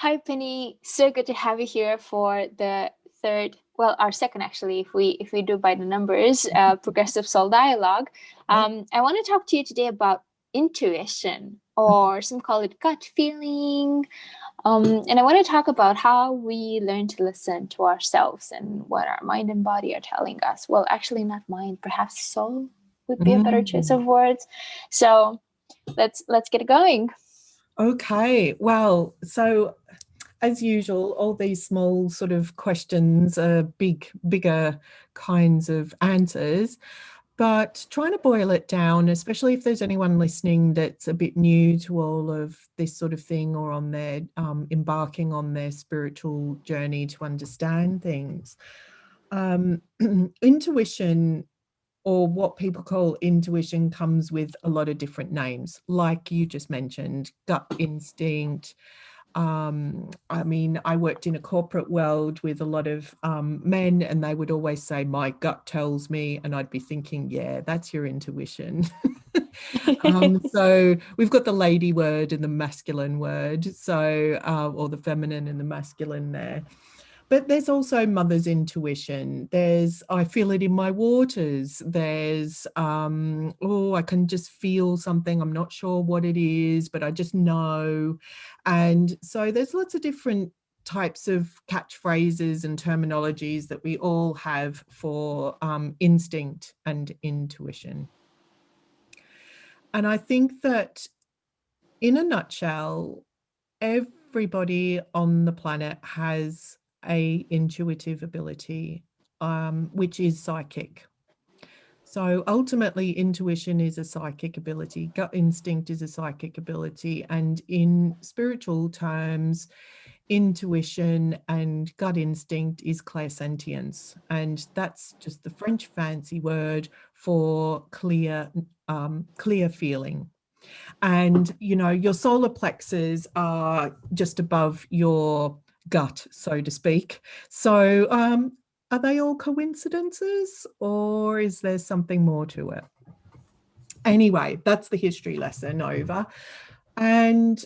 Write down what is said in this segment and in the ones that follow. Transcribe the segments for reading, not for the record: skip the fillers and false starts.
Hi, Penny. So good to have you here for the third, well, our second actually, if we do by the numbers, progressive soul dialogue. Yeah. I want to talk to you today about intuition, or some call it gut feeling. And I want to talk about how we learn to listen to ourselves and what our mind and body are telling us. Well, actually, not mind, perhaps soul would be a better choice Mm. of words. So let's get going. Okay. Well, so as usual, all these small sort of questions are bigger kinds of answers. But trying to boil it down, especially if there's anyone listening that's a bit new to all of this sort of thing or on their embarking on their spiritual journey to understand things. Um, Intuition, or what people call intuition, comes with a lot of different names, like you just mentioned, gut instinct. I mean, I worked in a corporate world with a lot of men, and they would always say, "My gut tells me," and I'd be thinking, "Yeah, that's your intuition." So we've got the lady word and the masculine word, so or the feminine and the masculine there. But there's also mother's intuition. There's, I feel it in my waters. There's, oh, I can just feel something. I'm not sure what it is, but I just know. And so there's lots of different types of catchphrases and terminologies that we all have for instinct and intuition. And I think that in a nutshell, everybody on the planet has a intuitive ability, which is psychic. So ultimately, intuition is a psychic ability, gut instinct is a psychic ability, and in spiritual terms, intuition and gut instinct is clairsentience, and that's just the French fancy word for clear feeling. And your solar plexus are just above your gut, so to speak. So are they all coincidences, or is there something more to it? Anyway, that's the history lesson over. And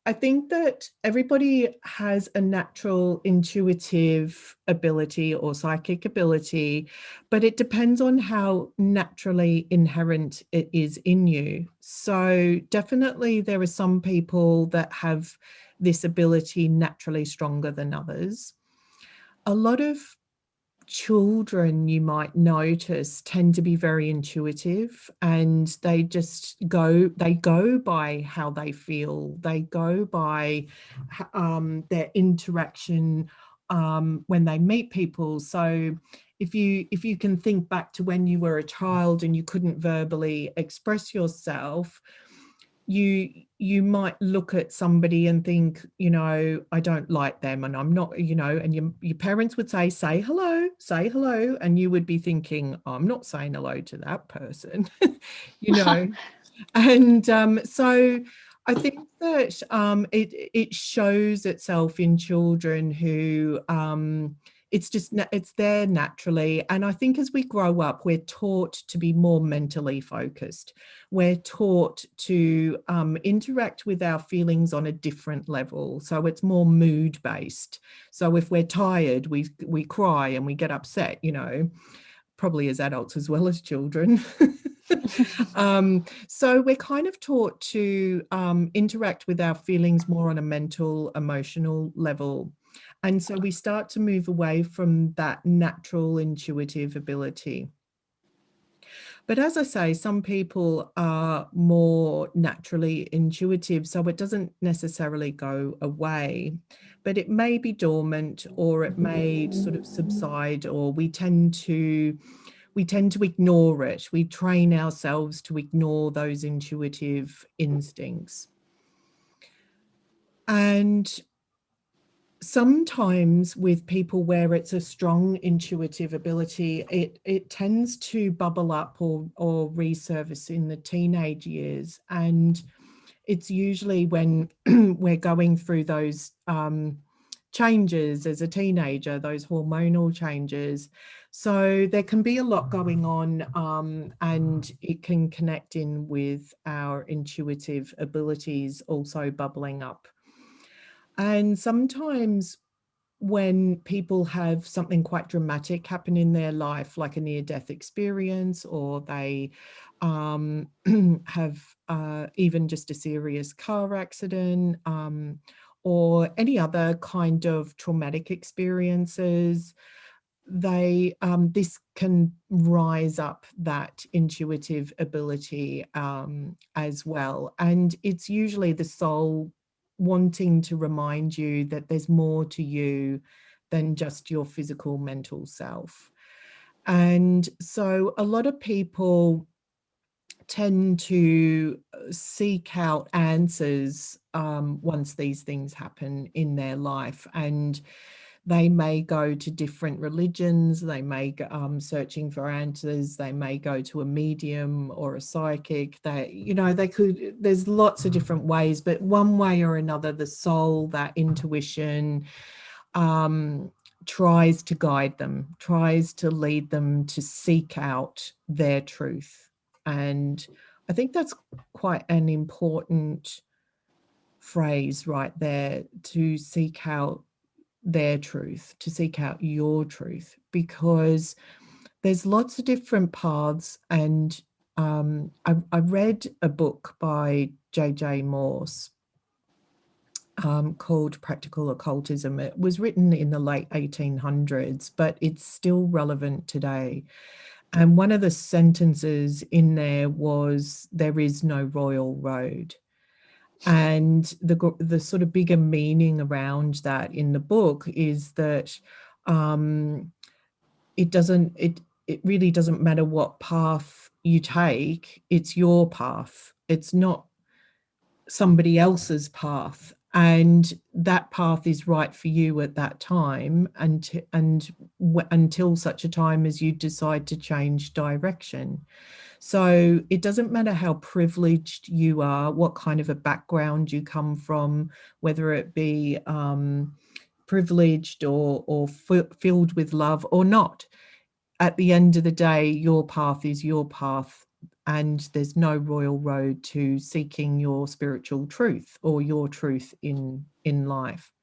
I think that everybody has a natural intuitive ability or psychic ability, but it depends on how naturally inherent it is in you. So, definitely, there are some people that have this ability naturally stronger than others. A lot of children, you might notice, tend to be very intuitive, and they go by how they feel, they go by their interaction when they meet people. So if you can think back to when you were a child and you couldn't verbally express yourself, you might look at somebody and think, I don't like them, and I'm not, and your parents would say hello, say hello, and you would be thinking, I'm not saying hello to that person. you know and so I think that it shows itself in children who it's there naturally. And I think as we grow up, we're taught to be more mentally focused. We're taught to interact with our feelings on a different level. So it's more mood based. So if we're tired, we cry and we get upset, probably as adults as well as children. So we're kind of taught to interact with our feelings more on a mental, emotional level. And so we start to move away from that natural intuitive ability. But as I say, some people are more naturally intuitive, so it doesn't necessarily go away, but it may be dormant, or it may sort of subside, or we tend to ignore it. We train ourselves to ignore those intuitive instincts. And sometimes with people where it's a strong intuitive ability, it tends to bubble up or resurface in the teenage years. And it's usually when we're going through those changes as a teenager, those hormonal changes. So there can be a lot going on, and it can connect in with our intuitive abilities also bubbling up. And sometimes when people have something quite dramatic happen in their life, like a near death experience, or they have even just a serious car accident, or any other kind of traumatic experiences, they this can rise up that intuitive ability as well, and it's usually the soul wanting to remind you that there's more to you than just your physical mental self. And so a lot of people tend to seek out answers once these things happen in their life, and they may go to different religions, they may go searching for answers, they may go to a medium or a psychic. They, you know, they could, there's lots of different ways, but one way or another, the soul, that intuition, um, tries to guide them, tries to lead them to seek out their truth. And I think that's quite an important phrase right there, to seek out their truth, to seek out your truth, because there's lots of different paths. And I read a book by J.J. Morse called Practical Occultism. It was written in the late 1800s, but it's still relevant today. And one of the sentences in there was, "There is no royal road." And the sort of bigger meaning around that in the book is that um, it really doesn't matter what path you take. It's your path. It's not somebody else's path, and that path is right for you at that time, until such a time as you decide to change direction. So it doesn't matter how privileged you are, what kind of a background you come from, whether it be privileged or filled with love or not. At the end of the day, your path is your path, and there's no royal road to seeking your spiritual truth or your truth in life.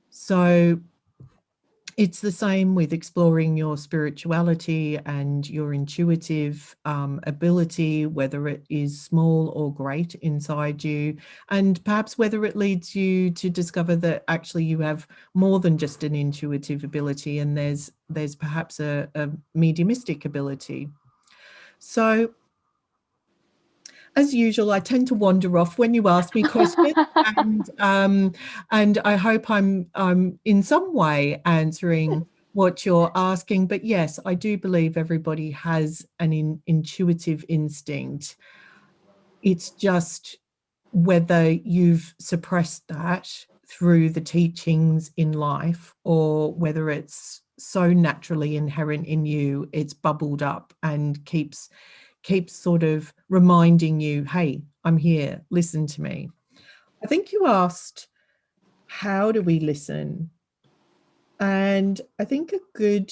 So it's the same with exploring your spirituality and your intuitive ability, whether it is small or great inside you, and perhaps whether it leads you to discover that actually you have more than just an intuitive ability, and there's perhaps a mediumistic ability. So as usual, I tend to wander off when you ask me questions, and and I hope I'm in some way answering what you're asking. But yes, I do believe everybody has an intuitive instinct. It's just whether you've suppressed that through the teachings in life, or whether it's so naturally inherent in you, it's bubbled up and keeps sort of reminding you, hey, I'm here, listen to me. I think you asked, how do we listen? And I think a good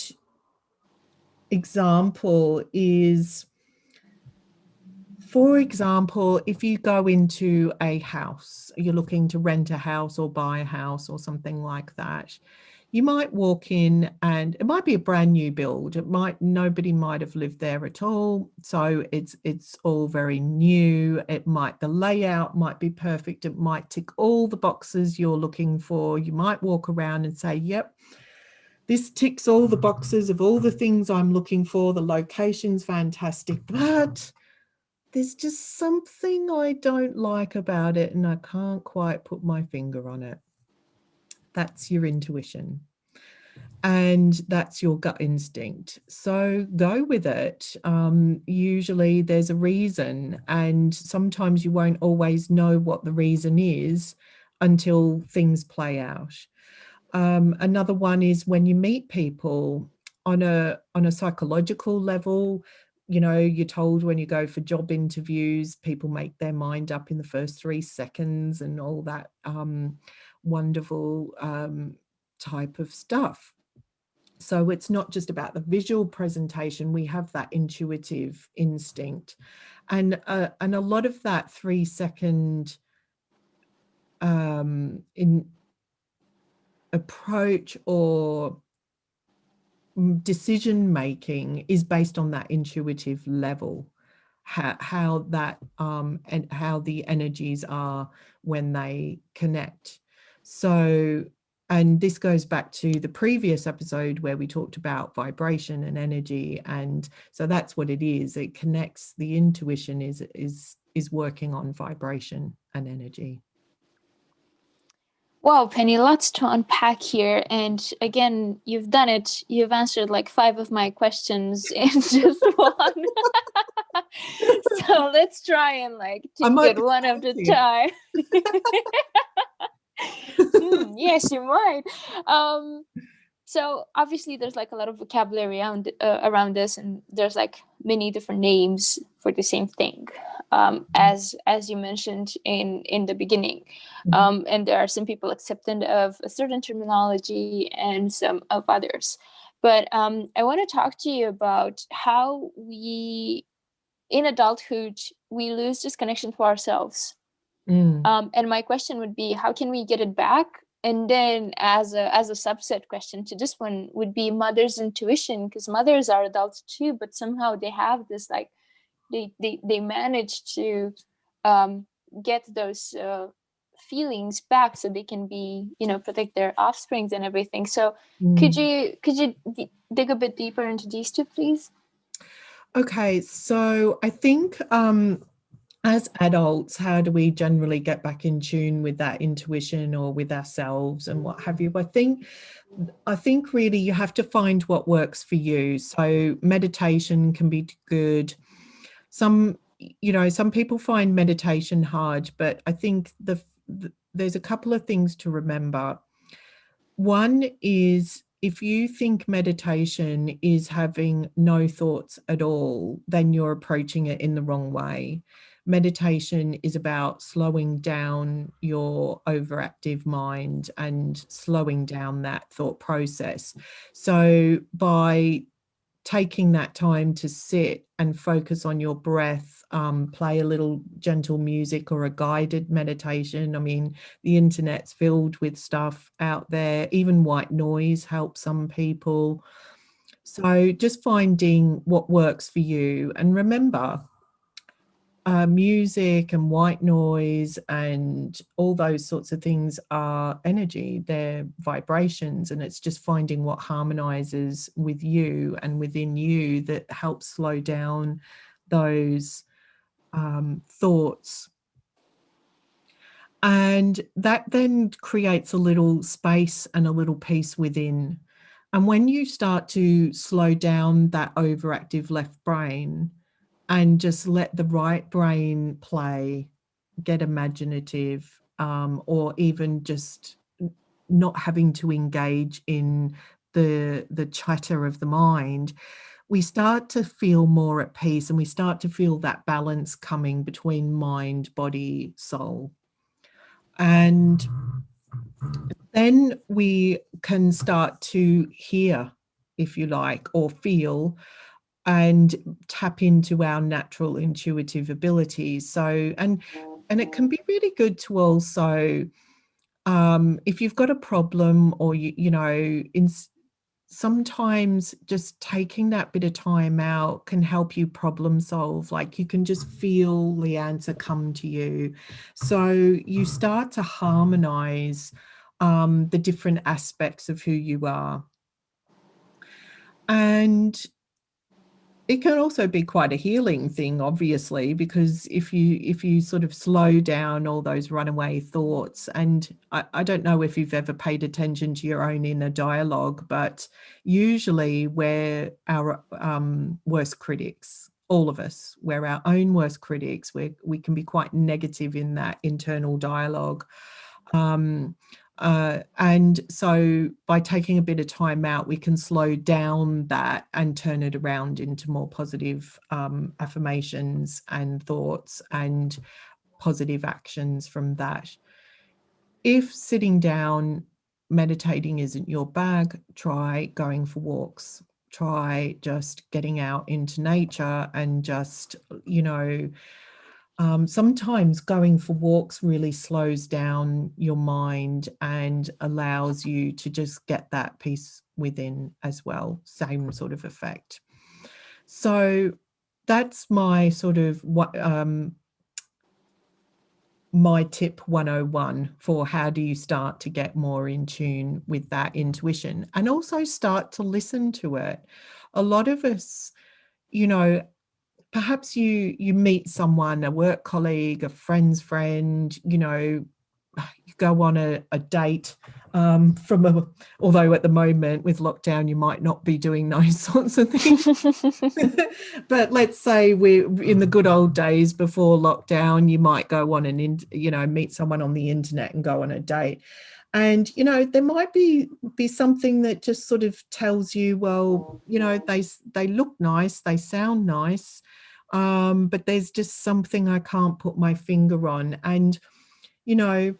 example is, for example, if you go into a house, you're looking to rent a house or buy a house or something like that, you might walk in and it might be a brand new build. It might, nobody might have lived there at all. So it's all very new. It might, the layout might be perfect. It might tick all the boxes you're looking for. You might walk around and say, yep, this ticks all the boxes of all the things I'm looking for. The location's fantastic, but there's just something I don't like about it and I can't quite put my finger on it. That's your intuition. And that's your gut instinct. So go with it. Usually there's a reason, and sometimes you won't always know what the reason is until things play out. Another one is when you meet people on a psychological level. You know, you're told when you go for job interviews, people make their mind up in the first 3 seconds and all that wonderful type of stuff. So it's not just about the visual presentation. We have that intuitive instinct, and a lot of that 3 second in approach or decision making is based on that intuitive level, how that and how the energies are when they connect. So, and this goes back to the previous episode where we talked about vibration and energy, and so that's what it is. It connects. The intuition is working on vibration and energy. Wow, Penny, lots to unpack here. And again, you've done it. You've answered like five of my questions in just one. So let's try and like I take might it be one at a psychic. time. Yes, you might. Um, so obviously there's like a lot of vocabulary around this, and there's like many different names for the same thing, as you mentioned in the beginning. And there are some people accepting of a certain terminology and some of others. But I want to talk to you about how we in adulthood we lose this connection to ourselves. Mm, And my question would be, how can we get it back? And then, as a subset question to this one, would be mother's intuition, because mothers are adults too, but somehow they have this like they manage to um, get those feelings back, so they can be protect their offsprings and everything. So, mm. could you dig a bit deeper into these two, please? Okay, so I think as adults, how do we generally get back in tune with that intuition or with ourselves and what have you? I think really you have to find what works for you. So meditation can be good. Some people find meditation hard, but I think there's a couple of things to remember. One is, if you think meditation is having no thoughts at all, then you're approaching it in the wrong way. Meditation is about slowing down your overactive mind and slowing down that thought process. So, by taking that time to sit and focus on your breath, play a little gentle music or a guided meditation. I mean, the internet's filled with stuff out there. Even white noise helps some people. So just finding what works for you. And remember, music and white noise and all those sorts of things are energy, they're vibrations, and it's just finding what harmonizes with you and within you that helps slow down those thoughts. And that then creates a little space and a little peace within. And when you start to slow down that overactive left brain and just let the right brain play, get imaginative, or even just not having to engage in the chatter of the mind, we start to feel more at peace, and we start to feel that balance coming between mind, body, soul. And then we can start to hear, if you like, or feel and tap into our natural intuitive abilities. So, and it can be really good to also, if you've got a problem, or sometimes just taking that bit of time out can help you problem solve. Like, you can just feel the answer come to you. So you start to harmonize the different aspects of who you are. And it can also be quite a healing thing, obviously, because if you sort of slow down all those runaway thoughts, and I don't know if you've ever paid attention to your own inner dialogue, but usually we're our worst critics. All of us, we're our own worst critics. We can be quite negative in that internal dialogue. Um, and so by taking a bit of time out, we can slow down that and turn it around into more positive affirmations and thoughts and positive actions from that. If sitting down, meditating isn't your bag, try going for walks. Try just getting out into nature and just, you know, Sometimes going for walks really slows down your mind and allows you to just get that peace within as well. Same sort of effect. So that's my sort of what my tip 101 for how do you start to get more in tune with that intuition and also start to listen to it. A lot of us, you know, perhaps you meet someone, a work colleague, a friend's friend, you know, you go on a date from a, although at the moment with lockdown you might not be doing those sorts of things. But let's say we're in the good old days before lockdown, you might go on and, you know, meet someone on the internet and go on a date. And, you know, there might be something that just sort of tells you, well, you know, they look nice, they sound nice, but there's just something I can't put my finger on. And, you know,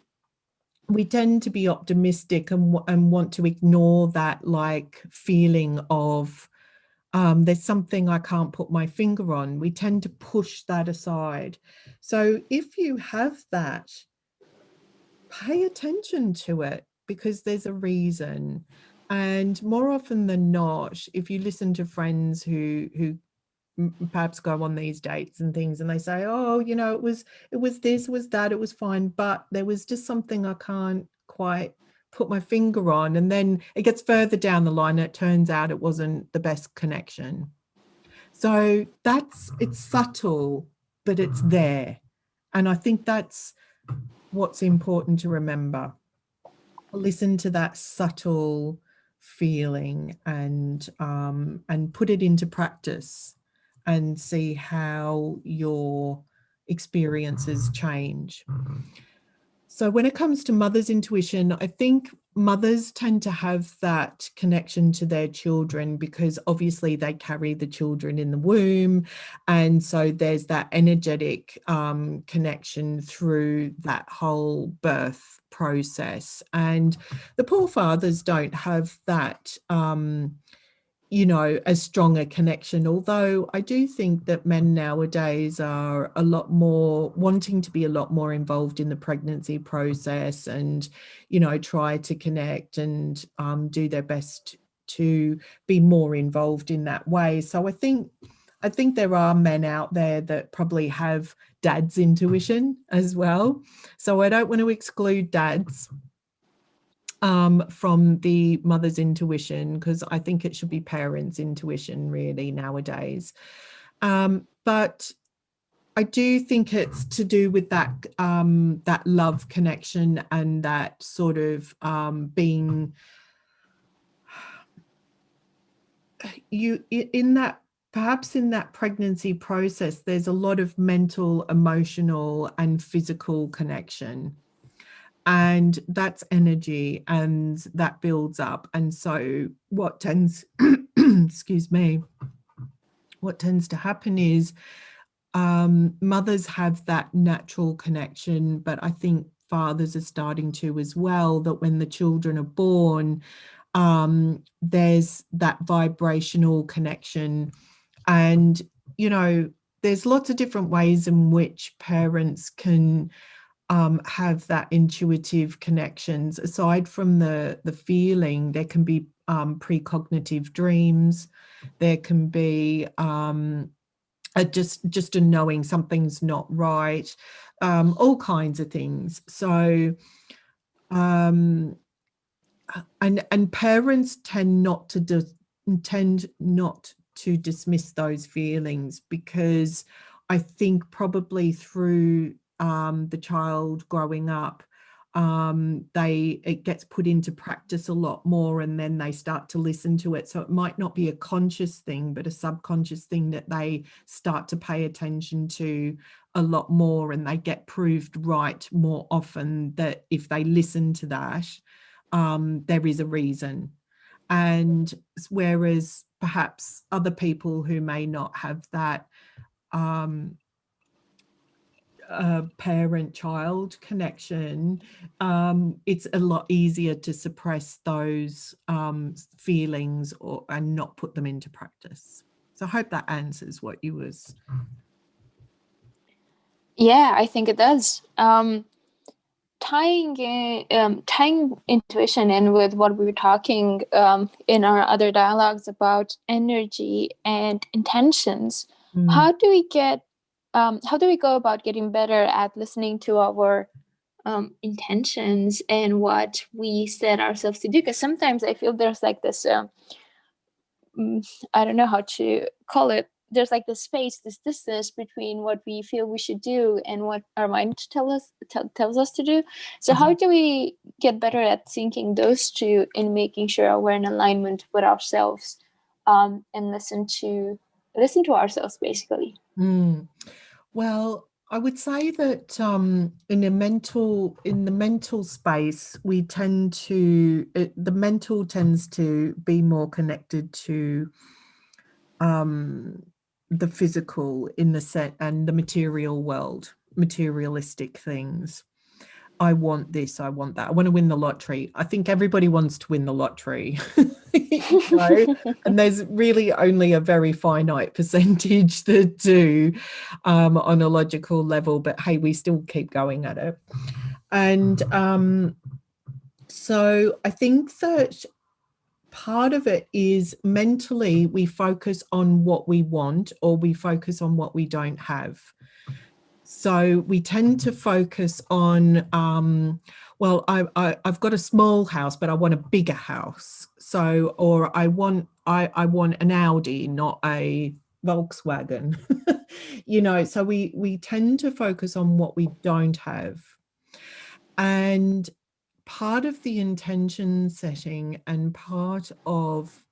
we tend to be optimistic and want to ignore that like feeling of there's something I can't put my finger on. We tend to push that aside. So if you have that, pay attention to it because there's a reason. And more often than not, if you listen to friends who perhaps go on these dates and things and they say, oh, you know, it was this, was that, it was fine, but there was just something I can't quite put my finger on. And then it gets further down the line and it turns out it wasn't the best connection. So it's subtle, but it's there. And I think that's what's important to remember. Listen to that subtle feeling and put it into practice and see how your experiences change. So when it comes to mother's intuition, I think mothers tend to have that connection to their children because obviously they carry the children in the womb. And so there's that energetic connection through that whole birth process. And the poor fathers don't have that. You know, as strong a connection. Although I do think that men nowadays are a lot more wanting to be a lot more involved in the pregnancy process and, you know, try to connect and do their best to be more involved in that way. So I think there are men out there that probably have dad's intuition as well. So I don't want to exclude dads from the mother's intuition because I think it should be parents' intuition really nowadays. But I do think it's to do with that love connection and that sort of being you in that perhaps in that pregnancy process. There's a lot of mental, emotional, and physical connection. And that's energy and that builds up. And so what tends excuse me, what tends to happen is mothers have that natural connection, but I think fathers are starting to as well, that when the children are born, there's that vibrational connection. And you know, there's lots of different ways in which parents can have that intuitive connections. Aside from the feeling, there can be precognitive dreams. There can be just a knowing something's not right. All kinds of things. So um, and parents tend not to dismiss those feelings because I think probably through the child growing up, it gets put into practice a lot more, and then they start to listen to it. So it might not be a conscious thing, but a subconscious thing that they start to pay attention to a lot more, and they get proved right more often that if they listen to that, there is a reason. And whereas perhaps other people who may not have that um, parent child connection, it's a lot easier to suppress those feelings and not put them into practice. So I hope that answers what you was. Yeah, I think it does. Tying intuition in with what we were talking in our other dialogues about energy and intentions. Mm, How do we get? How do we go about getting better at listening to our intentions and what we set ourselves to do? Because sometimes I feel there's like this I don't know how to call it. There's like this space, this distance between what we feel we should do and what our mind tells us to do. So how mhm. do we get better at syncing those two and making sure we're in alignment with ourselves, and listen to ourselves basically? Mm. Well, I would say that in the mental space, we tend to the mental tends to be more connected to um, the physical in the set and the material world, materialistic things. I want this, I want that. I want to win the lottery. I think everybody wants to win the lottery, you know, and there's really only a very finite percentage that do on a logical level, but hey, we still keep going at it. And so I think that part of it is mentally we focus on what we want or we focus on what we don't have. So we tend to focus on, well, I've got a small house, but I want a bigger house. So, or I want an Audi, not a Volkswagen. You know, so we tend to focus on what we don't have. And part of the intention setting and part of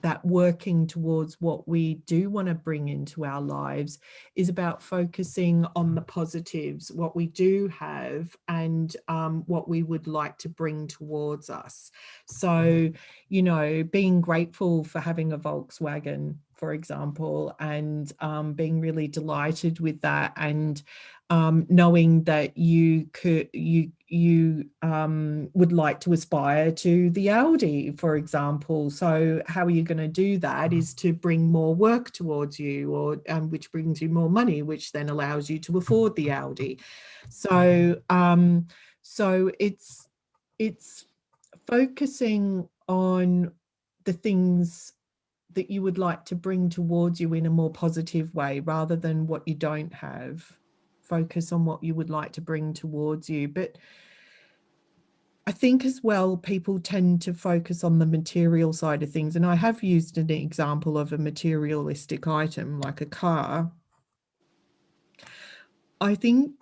that working towards what we do want to bring into our lives is about focusing on the positives, what we do have, and what we would like to bring towards us. So, you know, being grateful for having a Volkswagen, for example, and being really delighted with that, and knowing that you would like to aspire to the Audi, for example. So how are you going to do that is to bring more work towards you, or which brings you more money, which then allows you to afford the Audi. So it's focusing on the things that you would like to bring towards you in a more positive way rather than what you don't have. Focus on what you would like to bring towards you. But I think as well, people tend to focus on the material side of things. And I have used an example of a materialistic item like a car. I think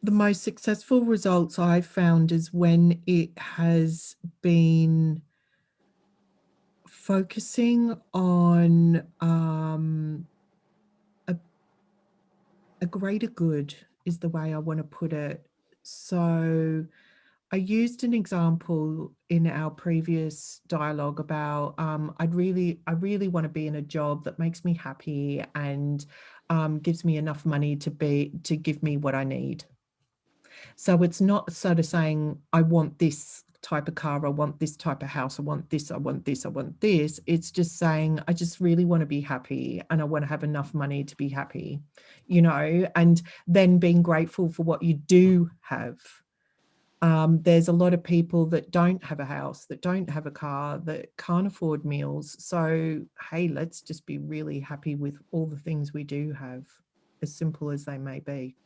the most successful results I've found is when it has been focusing on a a greater good is the way I want to put it. So I used an example in our previous dialogue about I really want to be in a job that makes me happy and gives me enough money to give me what I need. So it's not sort of saying, I want this type of car, I want this type of house, I want this, I want this, I want this. It's just saying, I just really want to be happy and I want to have enough money to be happy, you know, and then being grateful for what you do have. There's a lot of people that don't have a house, that don't have a car, that can't afford meals. So, hey, let's just be really happy with all the things we do have, as simple as they may be.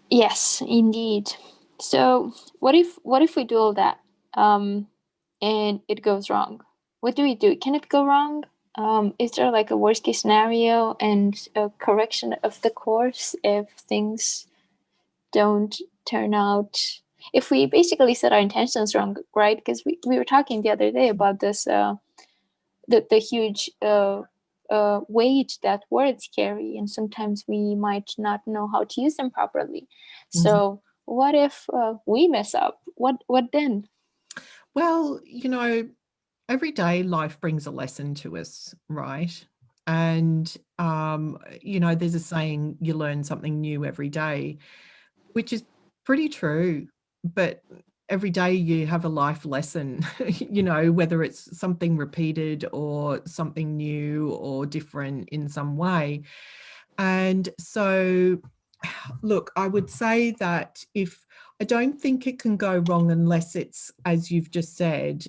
Yes, indeed. So what if we do all that, um, and it goes wrong? What do we do? Can it go wrong? Is there like a worst case scenario and a correction of the course if things don't turn out? If we basically set our intentions wrong, right? Because we were talking the other day about this the huge weight that words carry, and sometimes we might not know how to use them properly. Mhm. So, what if we mess up? What then? Well, you know, every day life brings a lesson to us, right? And, you know, there's a saying, you learn something new every day, which is pretty true. But every day you have a life lesson, you know, whether it's something repeated or something new or different in some way. And so, look, I would say that if I don't think it can go wrong unless it's, as you've just said,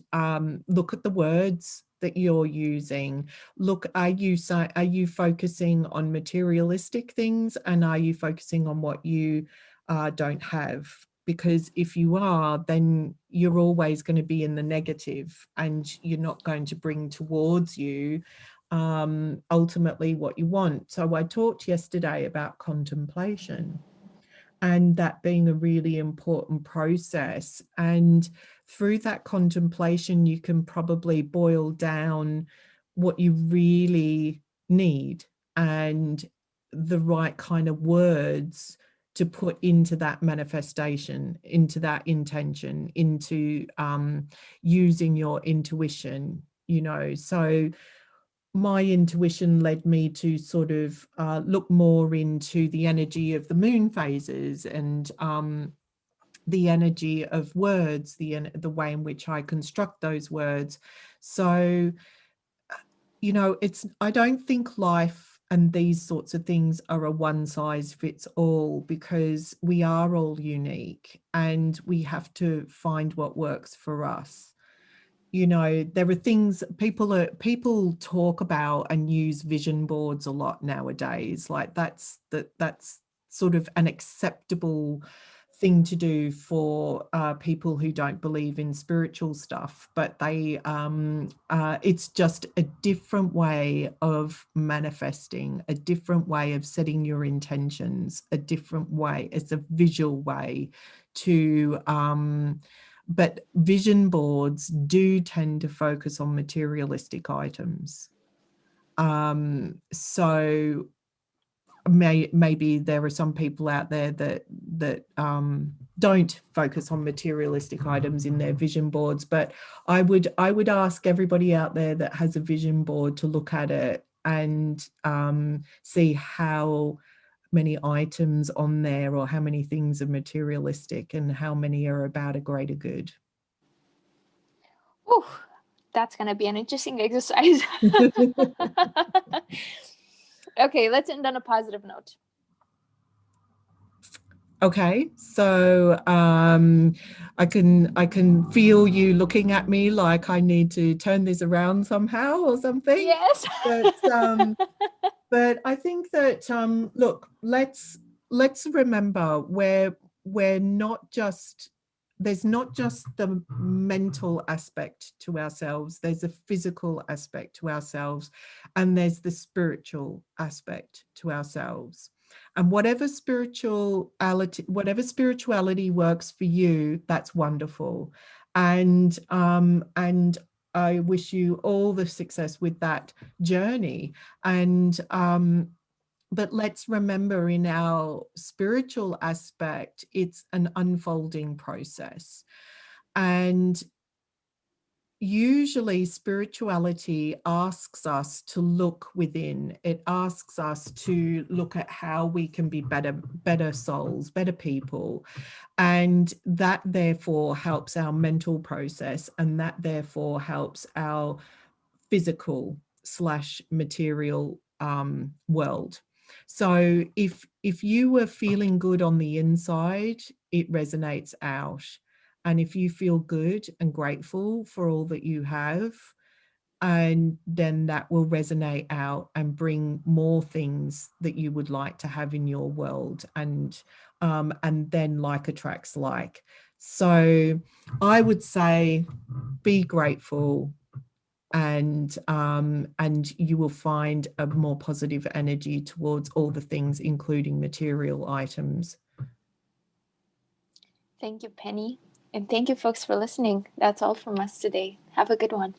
look at the words that you're using. Look, are you focusing on materialistic things, and are you focusing on what you don't have? Because if you are, then you're always going to be in the negative, and you're not going to bring towards you ultimately what you want. So I talked yesterday about contemplation, and that being a really important process. And through that contemplation, you can probably boil down what you really need and the right kind of words to put into that manifestation, into that intention, into using your intuition, you know. So my intuition led me to sort of look more into the energy of the moon phases, and the energy of words, the way in which I construct those words. So, you know, I don't think life and these sorts of things are a one size fits all, because we are all unique and we have to find what works for us. You know, there are things people talk about and use vision boards a lot nowadays. Like that's sort of an acceptable thing to do for people who don't believe in spiritual stuff, but it's just a different way of manifesting, a different way of setting your intentions, a different way. It's a visual way to but vision boards do tend to focus on materialistic items. So maybe there are some people out there that don't focus on materialistic items in their vision boards, but I would ask everybody out there that has a vision board to look at it and see how many items on there, or how many things are materialistic and how many are about a greater good. Whew, that's gonna be an interesting exercise. Okay, let's end on a positive note. Okay, so I can feel you looking at me like I need to turn this around somehow or something. Yes. But but I think that look, let's remember we're not just there's not just the mental aspect to ourselves, there's a physical aspect to ourselves, and there's the spiritual aspect to ourselves. And whatever spirituality works for you, that's wonderful. And I wish you all the success with that journey. And but let's remember, in our spiritual aspect, it's an unfolding process. And usually spirituality asks us to look within. It asks us to look at how we can be better souls, better people. And that therefore helps our mental process, and that therefore helps our physical slash material world. So if you were feeling good on the inside, it resonates out. And if you feel good and grateful for all that you have, and then that will resonate out and bring more things that you would like to have in your world. And then like attracts like. So I would say be grateful, and you will find a more positive energy towards all the things, including material items. Thank you, Penny. And thank you, folks, for listening. That's all from us today. Have a good one.